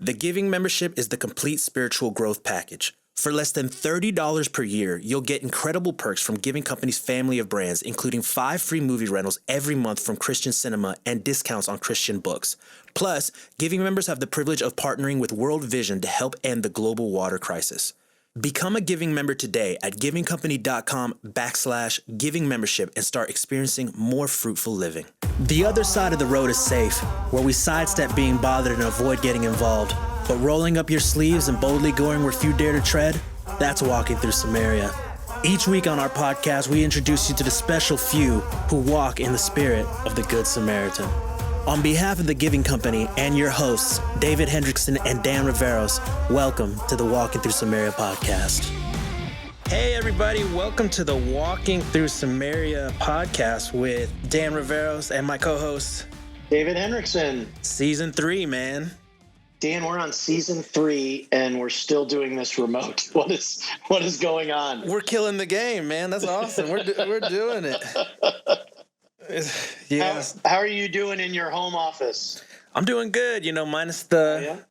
The Giving membership is the complete spiritual growth package. For less than $30 per year, you'll get incredible perks from Giving Company's family of brands, including 5 free movie rentals every month from Christian Cinema and discounts on Christian books. Plus, Giving members have the privilege of partnering with World Vision to help end the global water crisis. Become a Giving member today at givingcompany.com/giving membership and start experiencing more fruitful living. The other side of the road is safe, where we sidestep being bothered and avoid getting involved. But rolling up your sleeves and boldly going where few dare to tread, that's walking through Samaria. Each week on our podcast, we introduce you to the special few who walk in the spirit of the Good Samaritan. On behalf of the Giving Company and your hosts, David Hendrickson and Dan Riveros, welcome to the Walking Through Samaria podcast. Hey everybody, welcome to the Walking Through Samaria podcast with Dan Riveros and my co-host, David Hendrickson. Season 3, man. Dan, we're on season 3 and we're still doing this remote. What is going on? We're killing the game, man. That's awesome. We're doing it. Yeah. How are you doing in your home office? I'm doing good,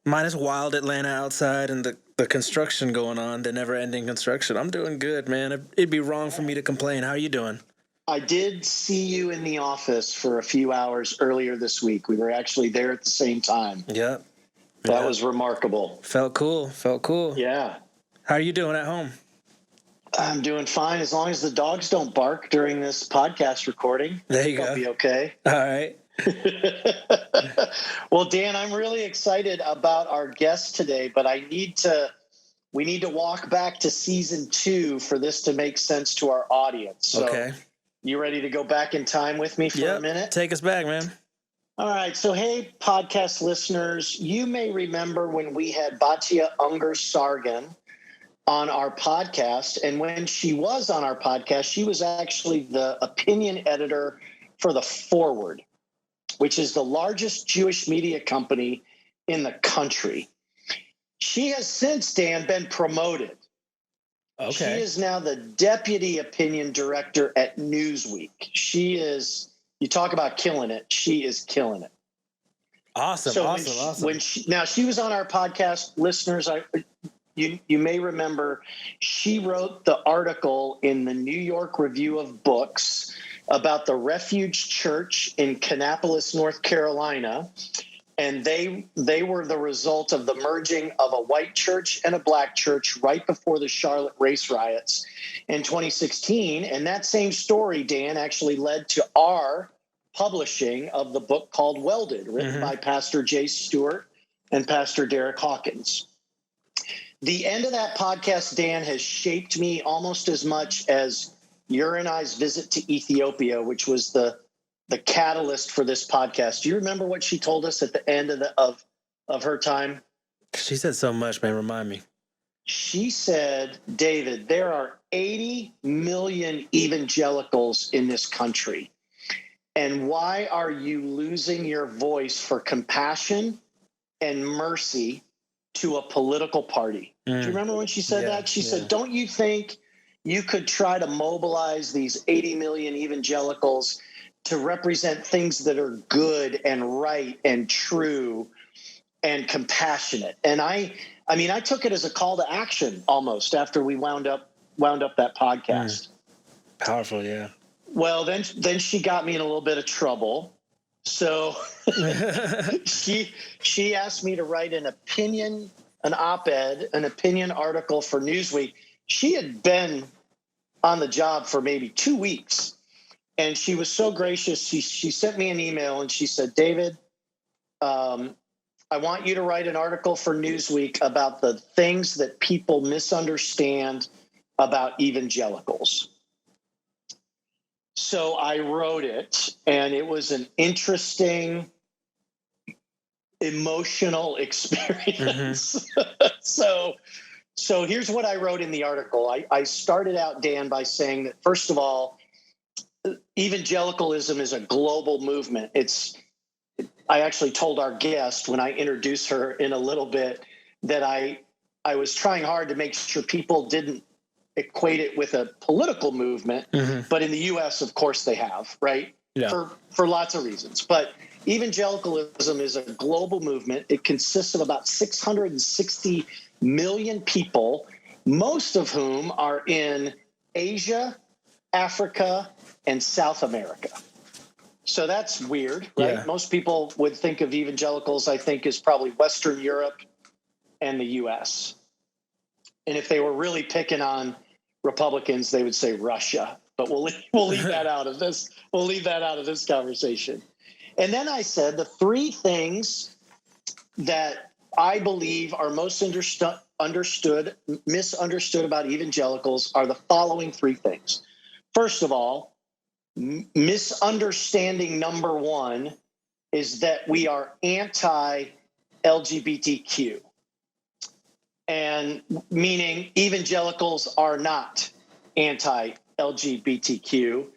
minus wild Atlanta outside and the construction going on, the never-ending construction. I'm doing good, man. It'd be wrong for me to complain. How are you doing? I did see you in the office for a few hours earlier this week. We were actually there at the same time. Yep. That was remarkable. Felt cool. Yeah. How are you doing at home? I'm doing fine as long as the dogs don't bark during this podcast recording. There you go. I'll be okay. All right. Well, Dan, I'm really excited about our guest today, but we need to walk back to season 2 for this to make sense to our audience. So, okay. You ready to go back in time with me for a minute? Take us back, man. All right. So, hey, podcast listeners, you may remember when we had Batya Unger-Sargon on our podcast. And when she was on our podcast, she was actually the opinion editor for The Forward, which is the largest Jewish media company in the country. She has since, Dan, been promoted. Okay. She is now the deputy opinion director at Newsweek. She is, you talk about killing it, she is killing it. Awesome, so awesome. Now, she was on our podcast, listeners. You may remember she wrote the article in the New York Review of Books about the Refuge Church in Kannapolis, North Carolina. And they were the result of the merging of a white church and a black church right before the Charlotte race riots in 2016. And that same story, Dan, actually led to our publishing of the book called Welded, written by Pastor Jay Stewart and Pastor Derek Hawkins. The end of that podcast, Dan, has shaped me almost as much as your and I's visit to Ethiopia, which was the catalyst for this podcast. Do you remember what she told us at the end of her time? She said so much, man. Remind me. She said, David, there are 80 million evangelicals in this country. And why are you losing your voice for compassion and mercy to a political party? Do you remember when she said that? She said, don't you think you could try to mobilize these 80 million evangelicals to represent things that are good and right and true and compassionate? And I took it as a call to action almost after we wound up that podcast. Powerful, yeah. Well, then she got me in a little bit of trouble. So she asked me to write an op-ed, an opinion article for Newsweek. She had been on the job for maybe 2 weeks. And she was so gracious. She sent me an email and she said, David, I want you to write an article for Newsweek about the things that people misunderstand about evangelicals. So I wrote it, and it was an interesting, emotional experience. So here's what I wrote in the article. I started out, Dan, by saying that, first of all, evangelicalism is a global movement. I actually told our guest when I introduced her in a little bit that I was trying hard to make sure people didn't equate it with a political movement, but in the U.S., of course, they have, right? Yeah. For lots of reasons. But evangelicalism is a global movement. It consists of about 660 million people, most of whom are in Asia, Africa, and South America. So that's weird, right? Yeah. Most people would think of evangelicals, I think, as probably Western Europe and the U.S. And if they were really picking on Republicans, they would say Russia. But we'll leave that out of this. We'll leave that out of this conversation. And then I said the three things that I believe are most misunderstood about evangelicals are the following three things. First of all, misunderstanding number one is that we are anti-LGBTQ, and meaning evangelicals are not anti-LGBTQ.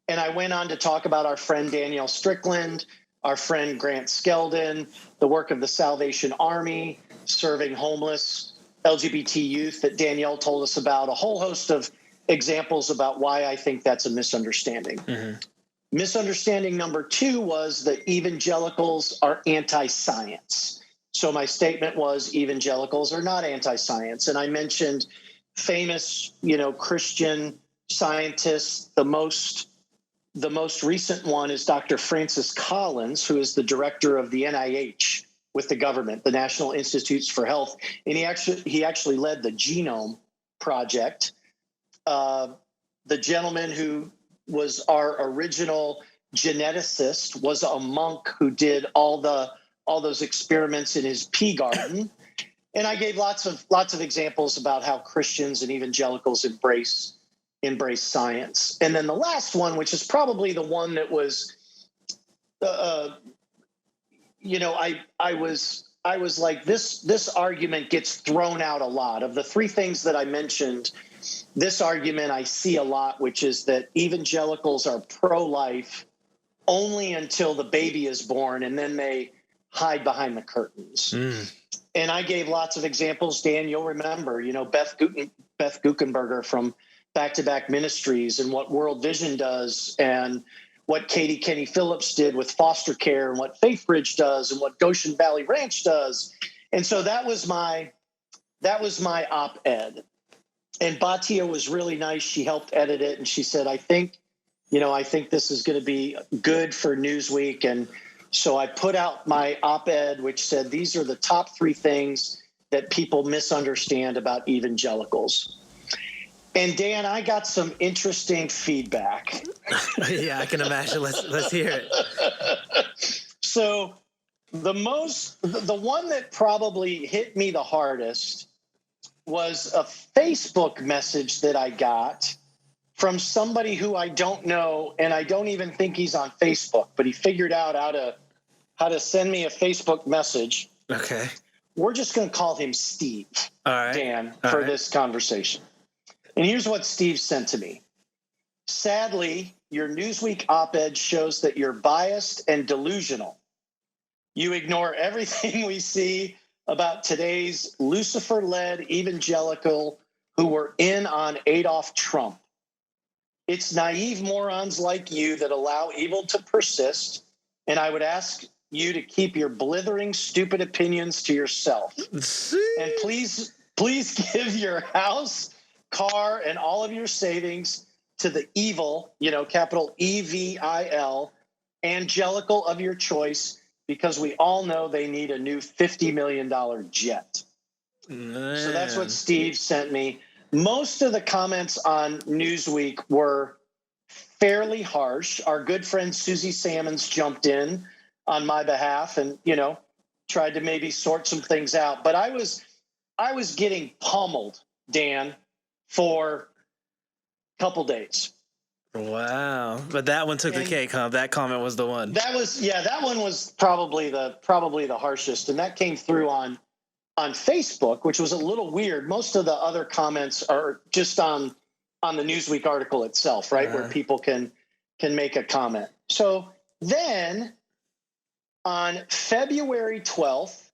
And I went on to talk about our friend Danielle Strickland, our friend Grant Skeldon, the work of the Salvation Army, serving homeless LGBT youth that Danielle told us about, a whole host of examples about why I think that's a misunderstanding. Mm-hmm. Misunderstanding number two was that evangelicals are anti-science. So my statement was evangelicals are not anti-science. And I mentioned famous, Christian scientists. The most recent one is Dr. Francis Collins, who is the director of the NIH with the government, the National Institutes for Health. And he actually led the Genome Project. The gentleman who was our original geneticist was a monk who did all those experiments in his pea garden. And I gave lots of examples about how Christians and evangelicals embrace science. And then the last one, which is probably the one that was, I was like, this argument gets thrown out a lot. Of the three things that I mentioned, this argument I see a lot, which is that evangelicals are pro-life only until the baby is born, and then they hide behind the curtains. Mm. And I gave lots of examples. Dan, you'll remember, Beth Guckenberger from Back to Back Ministries and what World Vision does, and what Katie Kenny Phillips did with foster care, and what Faith Bridge does, and what Goshen Valley Ranch does. And so that was my op-ed. And Batia was really nice. She helped edit it, and she said, I think this is going to be good for Newsweek. And so I put out my op-ed, which said these are the top three things that people misunderstand about evangelicals. And Dan, I got some interesting feedback. Yeah, I can imagine. Let's hear it. So the one that probably hit me the hardest was a Facebook message that I got from somebody who I don't know, and I don't even think he's on Facebook, but he figured out how to send me a Facebook message. Okay. We're just going to call him Steve, all right, Dan, for this conversation. And here's what Steve sent to me. Sadly, your Newsweek op-ed shows that you're biased and delusional. You ignore everything we see about today's Lucifer-led evangelical who were in on Adolf Trump. It's naive morons like you that allow evil to persist, and I would ask you to keep your blithering, stupid opinions to yourself. And please give your house, car, and all of your savings to the evil, capital EVIL, angelical of your choice, because we all know they need a new $50 million jet. Man. So that's what Steve sent me. Most of the comments on Newsweek were fairly harsh. Our good friend Susie Salmons jumped in on my behalf and, tried to maybe sort some things out. But I was getting pummeled, Dan, for a couple days. Wow. But that one took the cake, huh? That comment was the one. That one was probably the harshest. And that came through on Facebook, which was a little weird. Most of the other comments are just on the Newsweek article itself, right? Where people can make a comment. So then on February 12th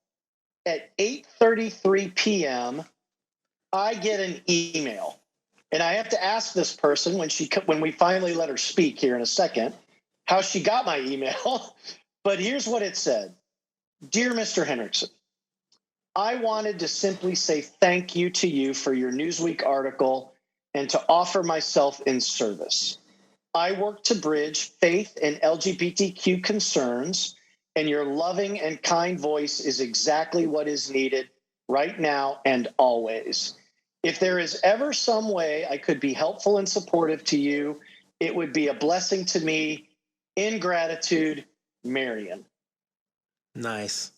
at 8:33 p.m., I get an email. And I have to ask this person when we finally let her speak here in a second, how she got my email. But here's what it said. Dear Mr. Hendrickson, I wanted to simply say thank you to you for your Newsweek article and to offer myself in service. I work to bridge faith and LGBTQ concerns, and your loving and kind voice is exactly what is needed right now and always. If there is ever some way I could be helpful and supportive to you, it would be a blessing to me. In gratitude, Marion. Nice.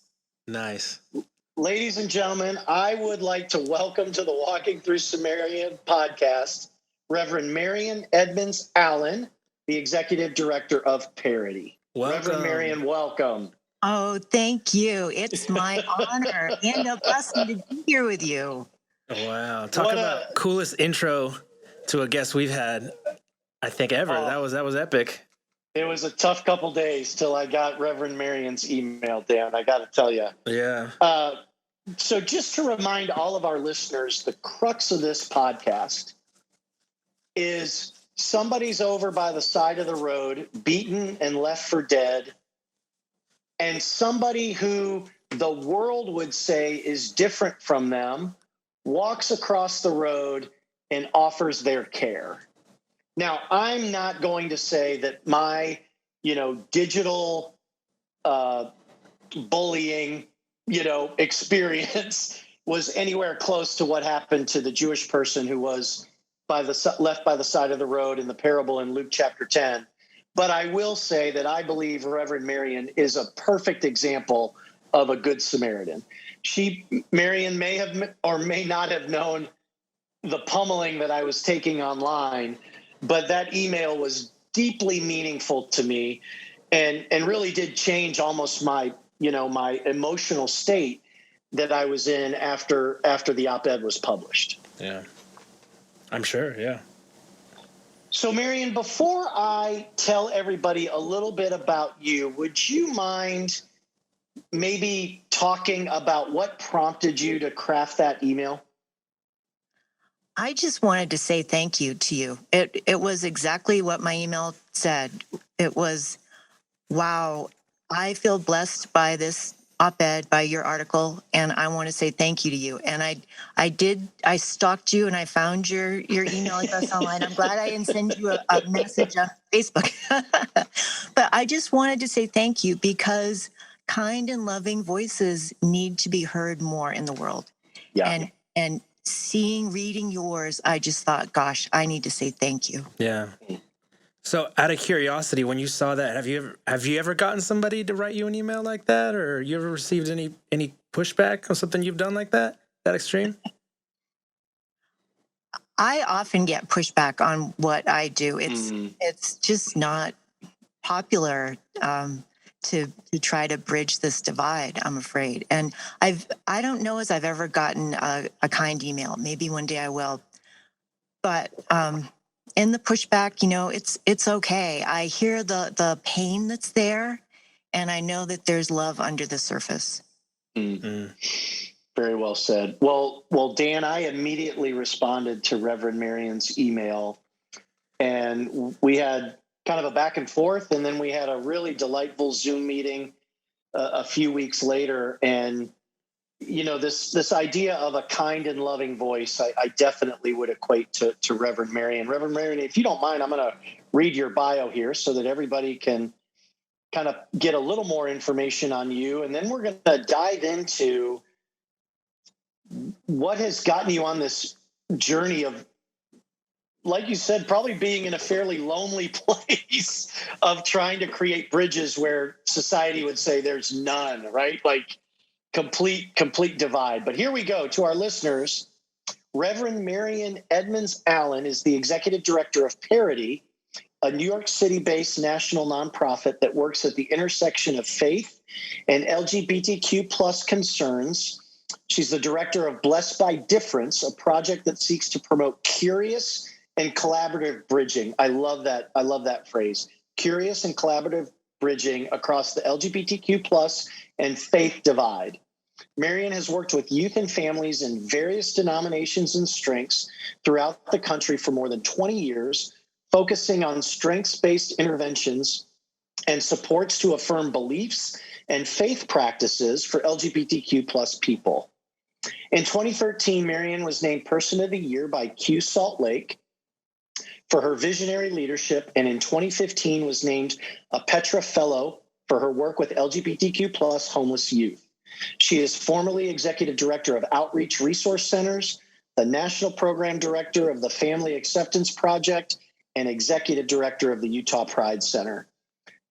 Ladies and gentlemen, I would like to welcome to the Walking Through Samaria podcast, Reverend Marian Edmonds-Allen, the Executive Director of Parity. Welcome. Reverend Marian, welcome. Oh, thank you. It's my honor and a blessing to be here with you. Wow. Talk about coolest intro to a guest we've had, I think, ever. That was epic. It was a tough couple days till I got Reverend Marion's email down, I got to tell you. Yeah. So just to remind all of our listeners, the crux of this podcast is somebody's over by the side of the road, beaten and left for dead, and somebody who the world would say is different from them walks across the road and offers their care. Now, I'm not going to say that my, digital bullying, experience was anywhere close to what happened to the Jewish person who was left by the side of the road in the parable in Luke chapter 10. But I will say that I believe Reverend Marion is a perfect example of a good Samaritan. Marion may have or may not have known the pummeling that I was taking online, but that email was deeply meaningful to me and really did change almost my emotional state that I was in after the op-ed was published. Yeah, I'm sure. Yeah. So, Marion, before I tell everybody a little bit about you, would you mind maybe talking about what prompted you to craft that email? I just wanted to say thank you to you. It was exactly what my email said. It was, wow, I feel blessed by this op-ed, by your article, and I want to say thank you to you. And I stalked you and I found your email address online. I'm glad I didn't send you a message on Facebook. But I just wanted to say thank you because kind and loving voices need to be heard more in the world. Yeah. And reading yours, I just thought, gosh, I need to say thank you. Yeah. So out of curiosity, when you saw that, have you ever gotten somebody to write you an email like that, or you ever received any pushback on something you've done like that extreme? I often get pushback on what I do. It's just not popular to try to bridge this divide, I'm afraid. And I don't know as I've ever gotten a kind email. Maybe one day I will. But in the pushback, it's okay. I hear the pain that's there, and I know that there's love under the surface. Mm-hmm. Very well said. Well, Dan, I immediately responded to Reverend Marion's email, and we had kind of a back and forth, and then we had a really delightful Zoom meeting a few weeks later. And this idea of a kind and loving voice, I definitely would equate to Reverend Marion. Reverend Marion, if you don't mind, I'm going to read your bio here so that everybody can kind of get a little more information on you, and then we're going to dive into what has gotten you on this journey of, like you said, probably being in a fairly lonely place of trying to create bridges where society would say there's none, right? Like complete divide. But here we go. To our listeners, Reverend Marian Edmonds-Allen is the executive director of Parity, a New York City-based national nonprofit that works at the intersection of faith and LGBTQ plus concerns. She's the director of Blessed by Difference, a project that seeks to promote curious and collaborative bridging. I love that phrase. Curious and collaborative bridging across the LGBTQ plus and faith divide. Marion has worked with youth and families in various denominations and strengths throughout the country for more than 20 years, focusing on strengths-based interventions and supports to affirm beliefs and faith practices for LGBTQ plus people. In 2013, Marion was named Person of the Year by Q Salt Lake for her visionary leadership, and in 2015 was named a Petra Fellow for her work with LGBTQ plus homeless youth. She is formerly Executive Director of Outreach Resource Centers, the National Program Director of the Family Acceptance Project, and Executive Director of the Utah Pride Center.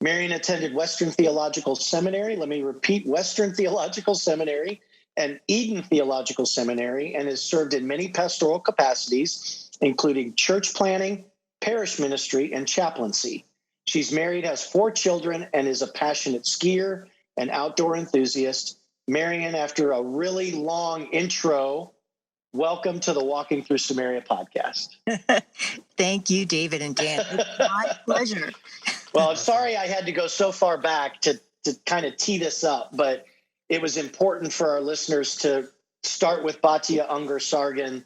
Marion attended Western Theological Seminary, let me repeat, Western Theological Seminary and Eden Theological Seminary, and has served in many pastoral capacities, including church planning, parish ministry, and chaplaincy. She's married, has 4 children, and is a passionate skier and outdoor enthusiast. Marion, after a really long intro, welcome to the Walking Through Samaria podcast. Thank you, David and Dan. It's my pleasure. Well, I'm sorry I had to go so far back to kind of tee this up, but it was important for our listeners to start with Batya Unger-Sargon,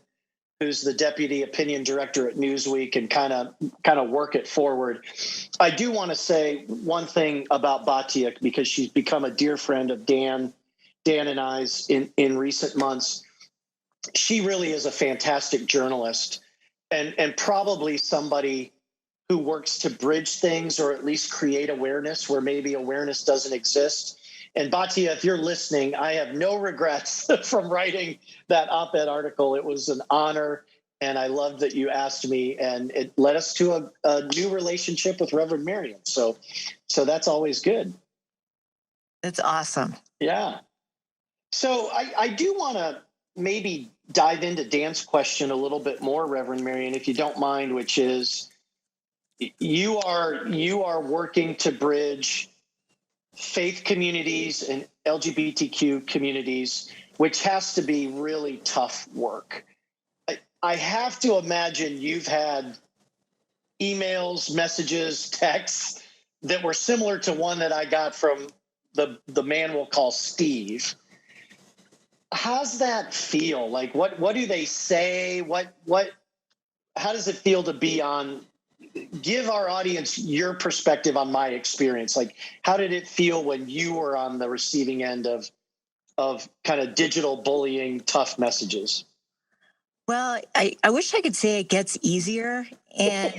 who's the Deputy Opinion Director at Newsweek, and kind of work it forward. I do want to say one thing about Batya, because she's become a dear friend of Dan and I's in recent months. She really is a fantastic journalist and probably somebody who works to bridge things or at least create awareness where maybe awareness doesn't exist. And Batya, if you're listening, I have no regrets from writing that op-ed article. It was an honor, and I loved that you asked me, and it led us to a new relationship with Reverend Marion. So that's always good. That's awesome. Yeah. So I do want to maybe dive into Dan's question a little bit more, Reverend Marion, if you don't mind, which is you are working to bridge faith communities and LGBTQ communities, which has to be really tough work. I have to imagine you've had emails, messages, texts that were similar to one that I got from the man we'll call Steve. How's that feel? Like, what do they say? How does it feel to be on? Give our audience your perspective on my experience. Like, how did it feel when you were on the receiving end of kind of digital bullying, tough messages? Well, I wish I could say it gets easier, and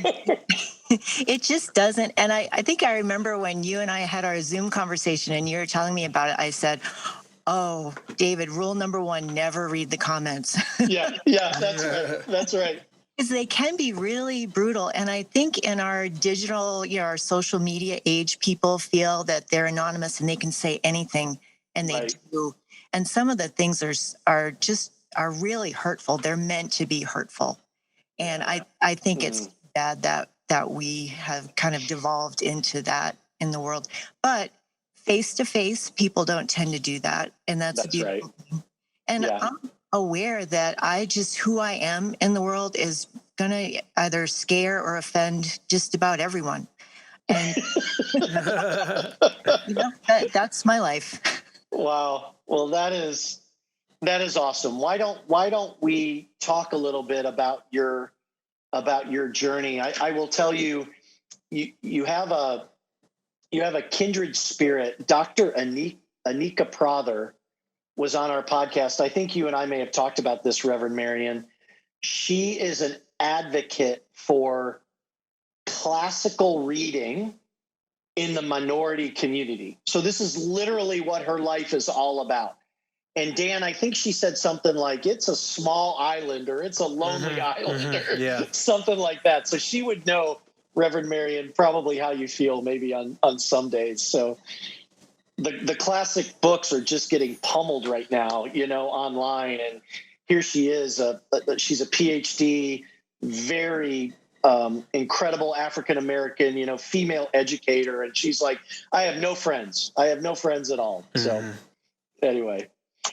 it just doesn't. And I think I remember when you and I had our Zoom conversation and you were telling me about it, I said, "Oh, David, rule number 1, never read the comments." Yeah, that's right. Because they can be really brutal. And I think in our digital, our social media age, people feel that they're anonymous and they can say anything, and they do. And some of the things are really hurtful. They're meant to be hurtful. And I think it's bad that we have kind of devolved into that in the world. But face to face, people don't tend to do that. And that's a beautiful thing. And I'm aware that who I am in the world is going to either scare or offend just about everyone. And that's my life. Wow. Well, that is awesome. Why don't we talk a little bit about your journey? I will tell you have a kindred spirit. Dr. Anika Prather was on our podcast. I think you and I may have talked about this, Reverend Marion. She is an advocate for classical reading in the minority community. So this is literally what her life is all about. And Dan, I think she said something like, it's a small island, or it's a lonely island, or something like that. So she would know, Reverend Marion, probably how you feel maybe on some days. So the classic books are just getting pummeled right now, online. And here she is. She's a PhD, very incredible African-American, female educator. And she's like, I have no friends. I have no friends at all. So anyway,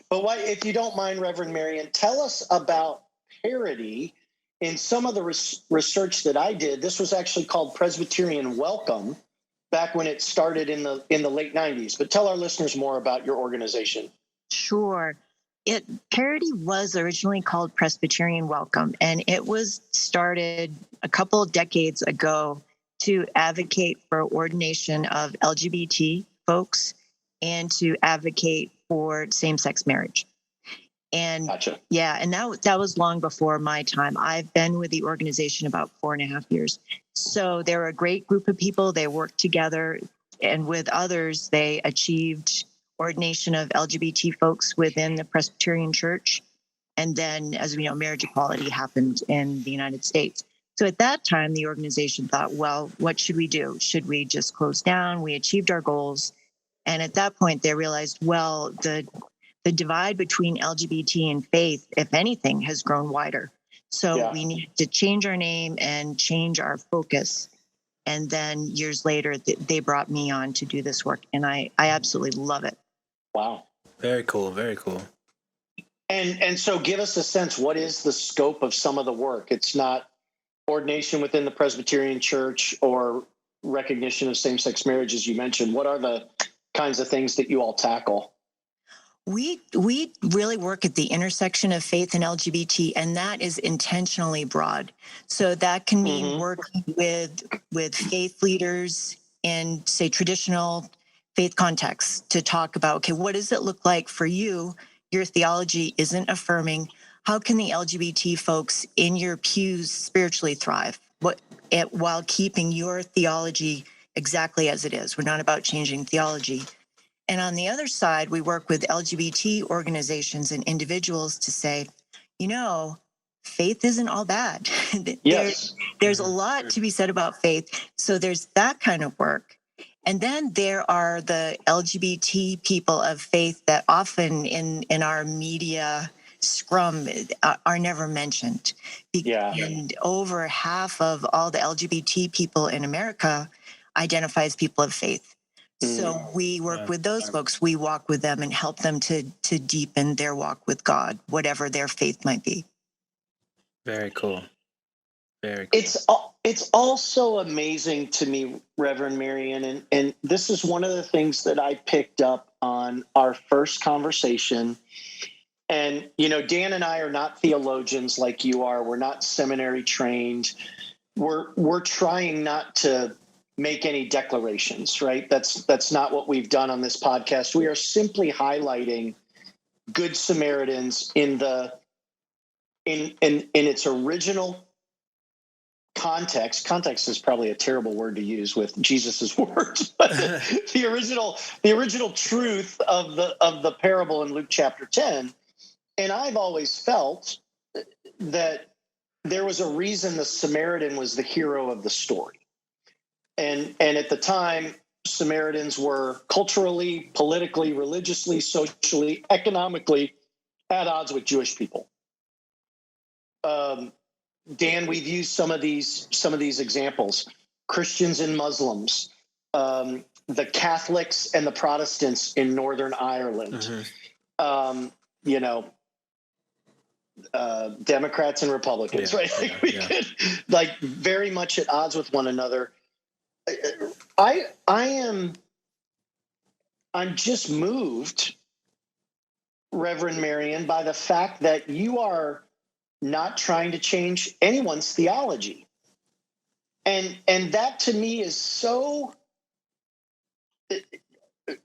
but if you don't mind, Reverend Marion, tell us about Parity. In some of the research that I did, this was actually called Presbyterian Welcome back when it started in the late 90s. But tell our listeners more about your organization. Sure. Parity was originally called Presbyterian Welcome, and it was started a couple of decades ago to advocate for ordination of LGBT folks and to advocate for same-sex marriage. And Gotcha. yeah, and that was long before my time. I've been with the organization about 4.5 years. So they're a great group of people. They worked together, and with others, they achieved ordination of LGBT folks within the Presbyterian Church. And then, as we know, marriage equality happened in the United States. So at that time, the organization thought, well, what should we do? Should we just close down? We achieved our goals. And at that point, they realized, well, the divide between LGBT and faith, if anything, has grown wider. So we need to change our name and change our focus. And then years later, they brought me on to do this work. And I absolutely love it. Wow. Very cool. Very cool. And so give us a sense, what is the scope of some of the work? It's not ordination within the Presbyterian Church or recognition of same-sex marriage, as you mentioned. What are the kinds of things that you all tackle? We really work at the intersection of faith and LGBT, and that is intentionally broad. So that can mean working with faith leaders in, say, traditional faith contexts to talk about, okay, what does it look like for you? Your theology isn't affirming. How can the LGBT folks in your pews spiritually thrive while keeping your theology exactly as it is? We're not about changing theology. And on the other side, we work with LGBT organizations and individuals to say, faith isn't all bad. Yes. There's a lot to be said about faith. So there's that kind of work. And then there are the LGBT people of faith that often in our media scrum are never mentioned. And over half of all the LGBT people in America identify as people of faith. So we work with those folks. We walk with them and help them to deepen their walk with God, whatever their faith might be. Very cool. Very cool. It's also amazing to me, Reverend Marion, and this is one of the things that I picked up on our first conversation. And, Dan and I are not theologians like you are. We're not seminary trained. We're trying not to make any declarations, right? That's not what we've done on this podcast. We are simply highlighting Good Samaritans in its original context. Context is probably a terrible word to use with Jesus's words, but the original truth of the parable in Luke chapter 10. And I've always felt that there was a reason the Samaritan was the hero of the story. And at the time, Samaritans were culturally, politically, religiously, socially, economically at odds with Jewish people. Dan, we've used some of these examples: Christians and Muslims, the Catholics and the Protestants in Northern Ireland, Democrats and Republicans, right? We could, very much at odds with one another. I'm just moved, Reverend Marion, by the fact that you are not trying to change anyone's theology. And that to me is so,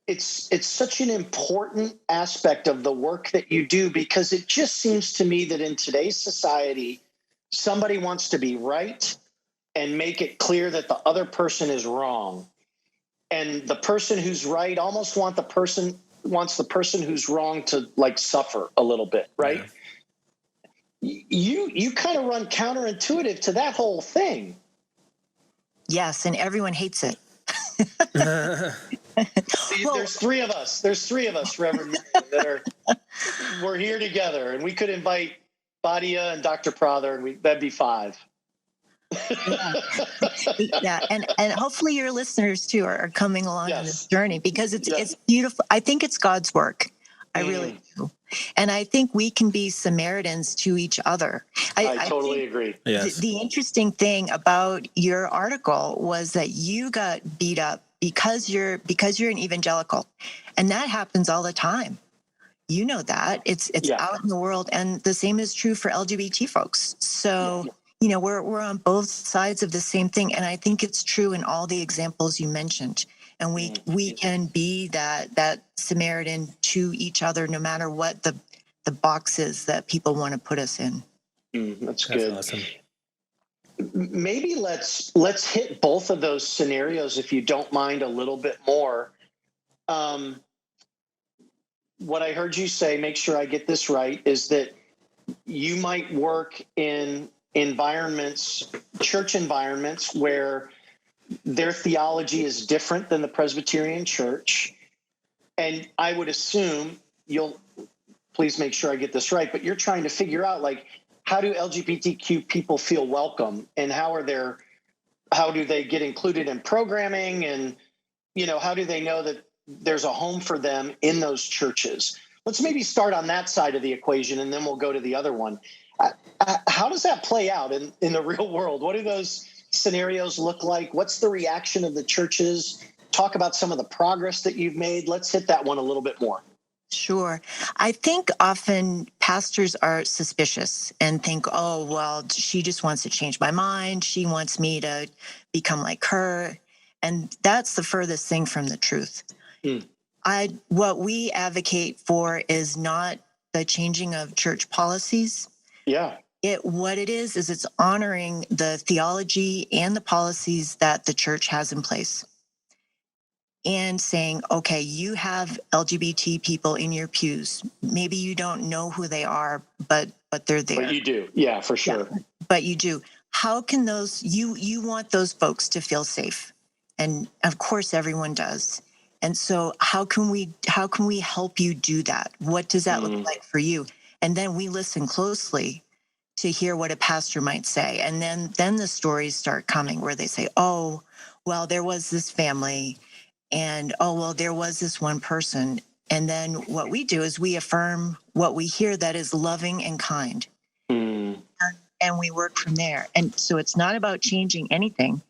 it's such an important aspect of the work that you do, because it just seems to me that in today's society, somebody wants to be right and make it clear that the other person is wrong. And the person who's right almost wants the person who's wrong to suffer a little bit, right? Yeah. You kind of run counterintuitive to that whole thing. Yes, and everyone hates it. See, there's three of us, Reverend, we're here together, and we could invite Badia and Dr. Prather, and that'd be 5. And hopefully your listeners too are coming along on this journey, because it's beautiful. I think it's God's work. I really do. And I think we can be Samaritans to each other. I totally agree. Yes. The interesting thing about your article was that you got beat up because you're an evangelical, and that happens all the time. You know that it's out in the world, and the same is true for LGBT folks. So we're on both sides of the same thing. And I think it's true in all the examples you mentioned. And we can be that Samaritan to each other, no matter what the boxes that people want to put us in. That's good. Awesome. Maybe let's hit both of those scenarios, if you don't mind, a little bit more. What I heard you say, make sure I get this right, is that you might work in church environments, where their theology is different than the Presbyterian Church. And I would assume please make sure I get this right, but you're trying to figure out, like, how do LGBTQ people feel welcome, and how do they get included in programming, and, how do they know that there's a home for them in those churches? Let's maybe start on that side of the equation, and then we'll go to the other one. How does that play out in the real world? What do those scenarios look like? What's the reaction of the churches? Talk about some of the progress that you've made. Let's hit that one a little bit more. Sure. I think often pastors are suspicious and think, oh, well, she just wants to change my mind. She wants me to become like her. And that's the furthest thing from the truth. What we advocate for is not the changing of church policies. Yeah. What it is it's honoring the theology and the policies that the church has in place, and saying, okay, you have LGBT people in your pews. Maybe you don't know who they are, but they're there. But you do. Yeah, for sure. Yeah, but you do. How can you want those folks to feel safe? And of course everyone does. And so how can we help you do that? What does that look like for you? And then we listen closely to hear what a pastor might say. And then the stories start coming where they say, oh, well, there was this family, and oh, well, there was this one person. And then what we do is we affirm what we hear that is loving and kind. And we work from there. And so it's not about changing anything.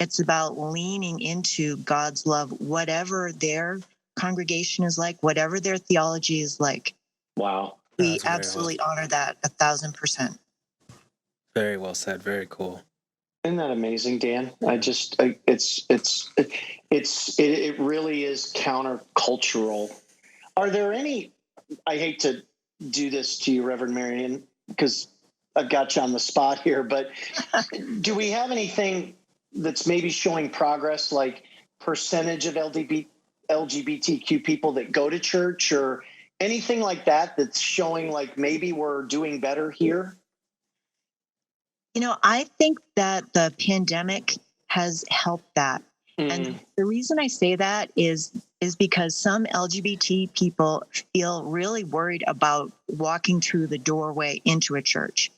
It's about leaning into God's love, whatever their congregation is like, whatever their theology is like. Wow. We absolutely honor that 1,000%. Very well said. Very cool. Isn't that amazing, Dan? It really is countercultural. Are there any, I hate to do this to you, Reverend Marion, because I've got you on the spot here, but do we have anything that's maybe showing progress, like percentage of LGBTQ people that go to church, or anything like that that's showing like maybe we're doing better here? I think that the pandemic has helped that. And the reason I say that is because some LGBT people feel really worried about walking through the doorway into a church.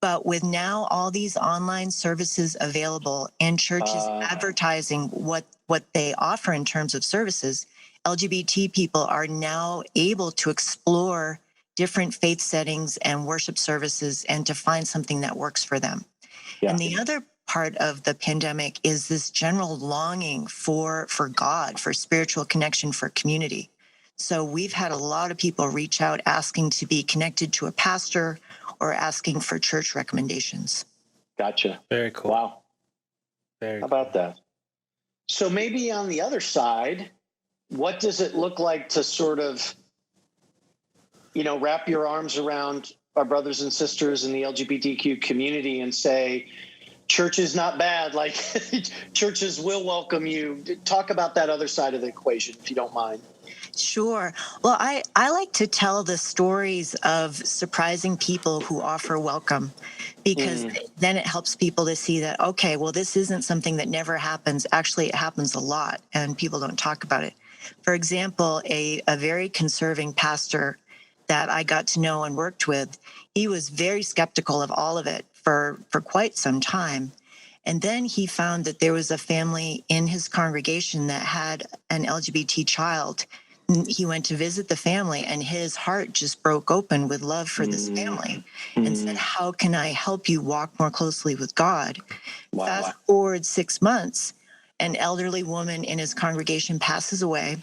But with now all these online services available and churches advertising what they offer in terms of services, LGBT people are now able to explore different faith settings and worship services and to find something that works for them. Yeah. And the other part of the pandemic is this general longing for God, for spiritual connection, for community. So we've had a lot of people reach out asking to be connected to a pastor or asking for church recommendations. Gotcha. Very cool. Wow. Very How about that? So maybe on the other side, what does it look like to sort of, wrap your arms around our brothers and sisters in the LGBTQ community and say, church is not bad, like churches will welcome you? Talk about that other side of the equation, if you don't mind. Sure. Well, I like to tell the stories of surprising people who offer welcome, because then it helps people to see that, okay, well, this isn't something that never happens. Actually, it happens a lot, and people don't talk about it. For example, a very conserving pastor that I got to know and worked with, he was very skeptical of all of it for quite some time. And then he found that there was a family in his congregation that had an LGBT child. He went to visit the family, and his heart just broke open with love for this family and said, how can I help you walk more closely with God? Wow. Fast forward 6 months, an elderly woman in his congregation passes away,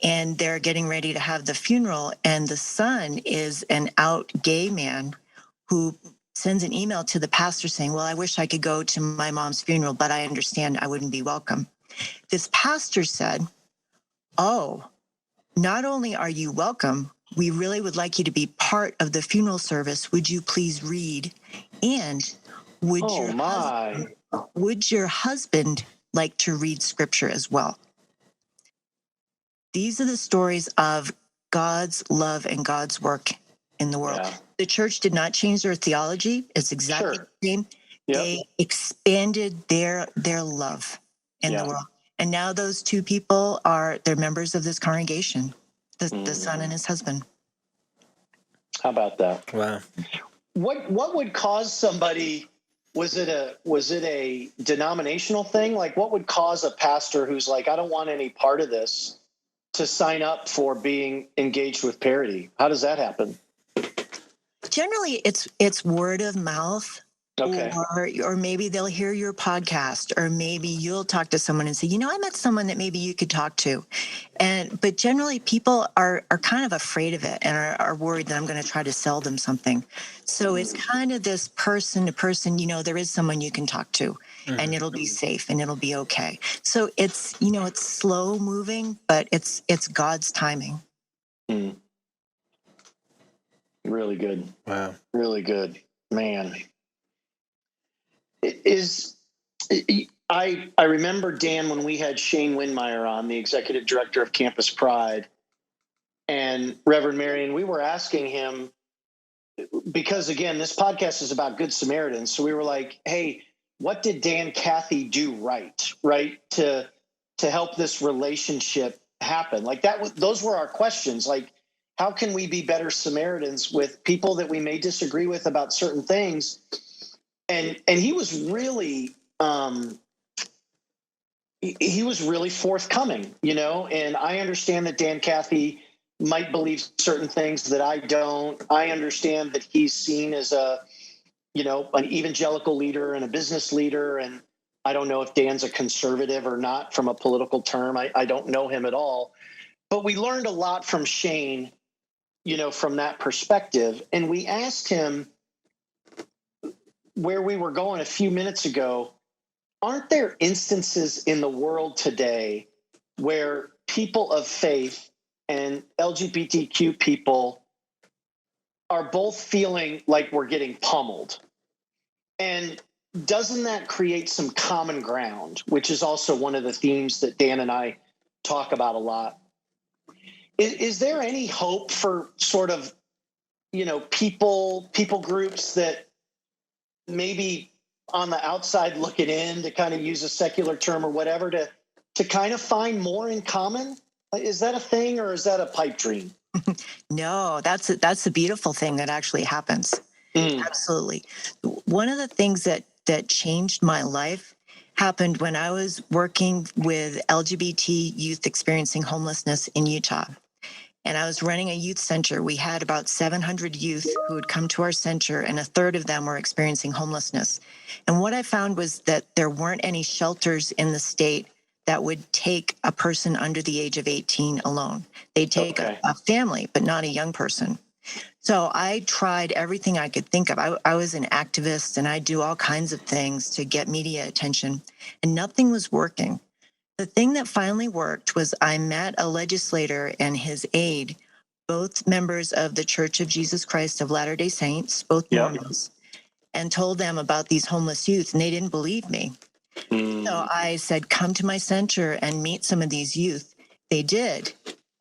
and they're getting ready to have the funeral. And the son is an out gay man who sends an email to the pastor saying, well, I wish I could go to my mom's funeral, but I understand I wouldn't be welcome. This pastor said, oh, not only are you welcome, we really would like you to be part of the funeral service. Would you please read? And would your husband like to read scripture as well? These are the stories of God's love and God's work in the world. Yeah. The church did not change their theology. It's exactly the same. Yep. They expanded their love in the world. And now those two people they're members of this congregation, the son and his husband. How about that? Wow. What would cause somebody, was it a denominational thing? Like, what would cause a pastor who's like, I don't want any part of this, to sign up for being engaged with Parity? How does that happen? Generally, it's word of mouth. Okay. Or maybe they'll hear your podcast, or maybe you'll talk to someone and say, I met someone that maybe you could talk to. But generally people are kind of afraid of it and are worried that I'm going to try to sell them something. So it's kind of this person to person, there is someone you can talk to, and it'll be safe and it'll be okay. So it's, it's slow moving, but it's God's timing. Mm. Really good. Wow. Really good, man. I remember, Dan, when we had Shane Winmeyer on, the executive director of Campus Pride, and Reverend Marion, we were asking him, because again, this podcast is about Good Samaritans. So we were like, hey, what did Dan Cathy do right to help this relationship happen? Like those were our questions. Like, how can we be better Samaritans with people that we may disagree with about certain things? And he was really forthcoming, and I understand that Dan Cathy might believe certain things that I don't. I understand that he's seen as an evangelical leader and a business leader. And I don't know if Dan's a conservative or not from a political term. I don't know him at all, but we learned a lot from Shane, from that perspective. And we asked him, where we were going a few minutes ago, aren't there instances in the world today where people of faith and LGBTQ people are both feeling like we're getting pummeled? And doesn't that create some common ground, which is also one of the themes that Dan and I talk about a lot? Is there any hope for sort of, people groups that maybe on the outside looking in, to kind of use a secular term or whatever, to kind of find more in common? Is that a thing, or is that a pipe dream? No, that's a beautiful thing that actually happens. Absolutely. One of the things that changed my life happened when I was working with LGBT youth experiencing homelessness in Utah. And I was running a youth center. We had about 700 youth who would come to our center, and a third of them were experiencing homelessness. And what I found was that there weren't any shelters in the state that would take a person under the age of 18 alone. They'd take a family, but not a young person. So I tried everything I could think of. I was an activist, and I do all kinds of things to get media attention, and nothing was working. The thing that finally worked was I met a legislator and his aide, both members of the Church of Jesus Christ of Latter-day Saints, both Mormons, and told them about these homeless youth, and they didn't believe me. So I said, come to my center and meet some of these youth. They did.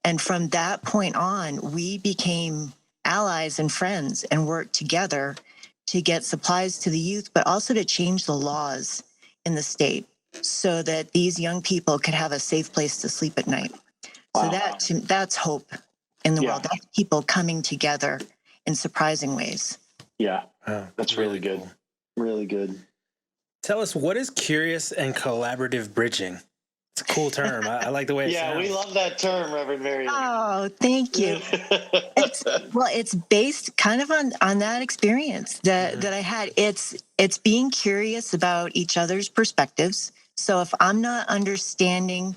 And from that point on, we became allies and friends and worked together to get supplies to the youth, but also to change the laws in the state, so that these young people could have a safe place to sleep at night. Wow. So that's hope in the world. That's people coming together in surprising ways. Yeah, that's really good. Cool. Really good. Tell us, what is curious and collaborative bridging? It's a cool term. I like the way it sounds. We love that term, Reverend Marion. Oh, thank you. It's based kind of on that experience that I had. It's being curious about each other's perspectives. So if I'm not understanding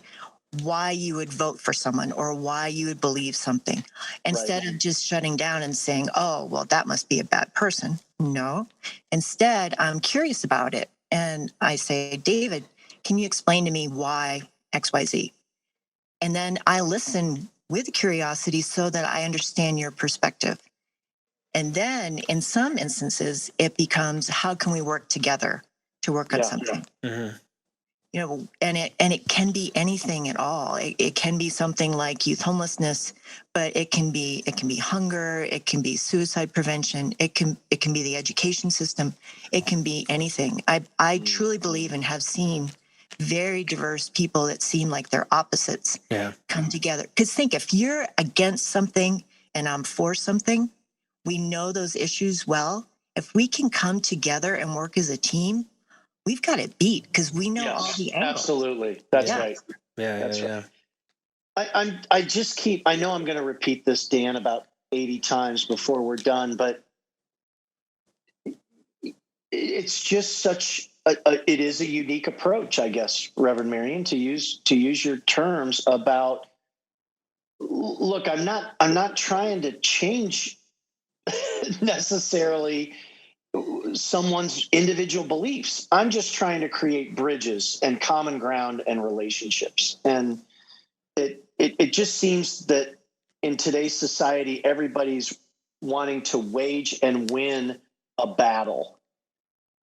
why you would vote for someone or why you would believe something, instead of just shutting down and saying, oh, well, that must be a bad person. No. Instead, I'm curious about it. And I say, David, can you explain to me why XYZ? And then I listen with curiosity so that I understand your perspective. And then in some instances, it becomes, how can we work together to work on something? Mm-hmm. You know, and it can be anything at all. It can be something like youth homelessness, but it can be hunger, it can be suicide prevention, it can be the education system, it can be anything. I truly believe and have seen very diverse people that seem like they're opposites come together. Because think, if you're against something and I'm for something, we know those issues well. If we can come together and work as a team, we've got it beat because we know all the angles. Absolutely. That's right. That's right. I know I'm going to repeat this, Dan, about 80 times before we're done, but it's just such it is a unique approach, I guess, Reverend Marion, to use your terms about, look, I'm not trying to change necessarily someone's individual beliefs. I'm just trying to create bridges and common ground and relationships. And it just seems that in today's society, everybody's wanting to wage and win a battle.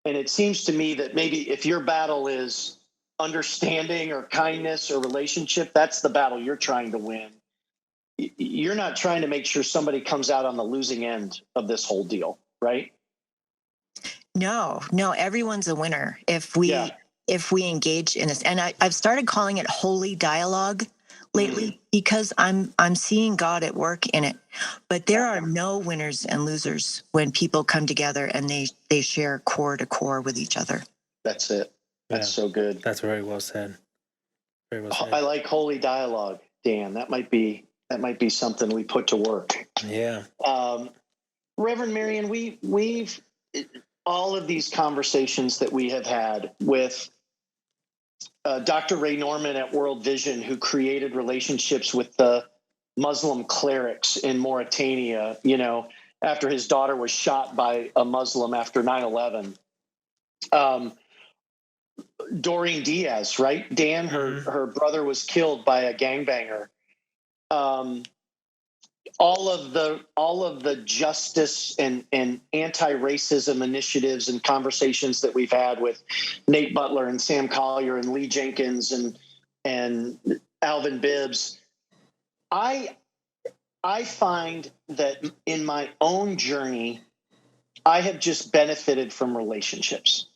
And it seems to me that maybe if your battle is understanding or kindness or relationship, that's the battle you're trying to win. You're not trying to make sure somebody comes out on the losing end of this whole deal, right? No, everyone's a winner if we engage in this. And I've started calling it holy dialogue lately because I'm seeing God at work in it. But there are no winners and losers when people come together and they share core to core with each other. That's it. That's so good. That's very well said. Very well said. I like holy dialogue, Dan. That might be something we put to work. Yeah. Reverend Marion, we've all of these conversations that we have had with Dr. Ray Norman at World Vision, who created relationships with the Muslim clerics in Mauritania, after his daughter was shot by a Muslim after 9/11. Doreen Diaz, right? Dan, her brother was killed by a gangbanger. All of the justice and anti-racism initiatives and conversations that we've had with Nate Butler and Sam Collier and Lee Jenkins and Alvin Bibbs, I find that in my own journey, I have just benefited from relationships.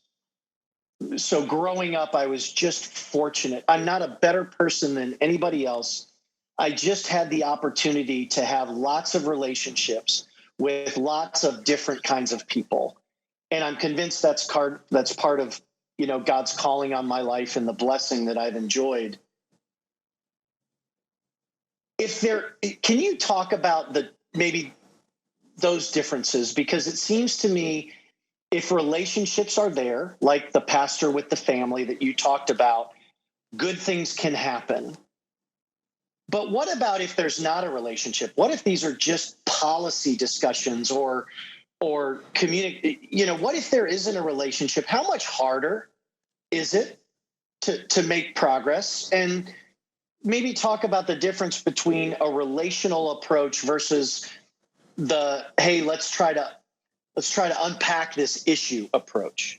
So growing up, I was just fortunate. I'm not a better person than anybody else. I just had the opportunity to have lots of relationships with lots of different kinds of people. And I'm convinced that's part of, God's calling on my life and the blessing that I've enjoyed. Can you talk about maybe those differences? Because it seems to me, if relationships are there, like the pastor with the family that you talked about, good things can happen. But what about if there's not a relationship? What if these are just policy discussions or community? What if there isn't a relationship? How much harder is it to make progress? And maybe talk about the difference between a relational approach versus the, hey, let's try to unpack this issue approach.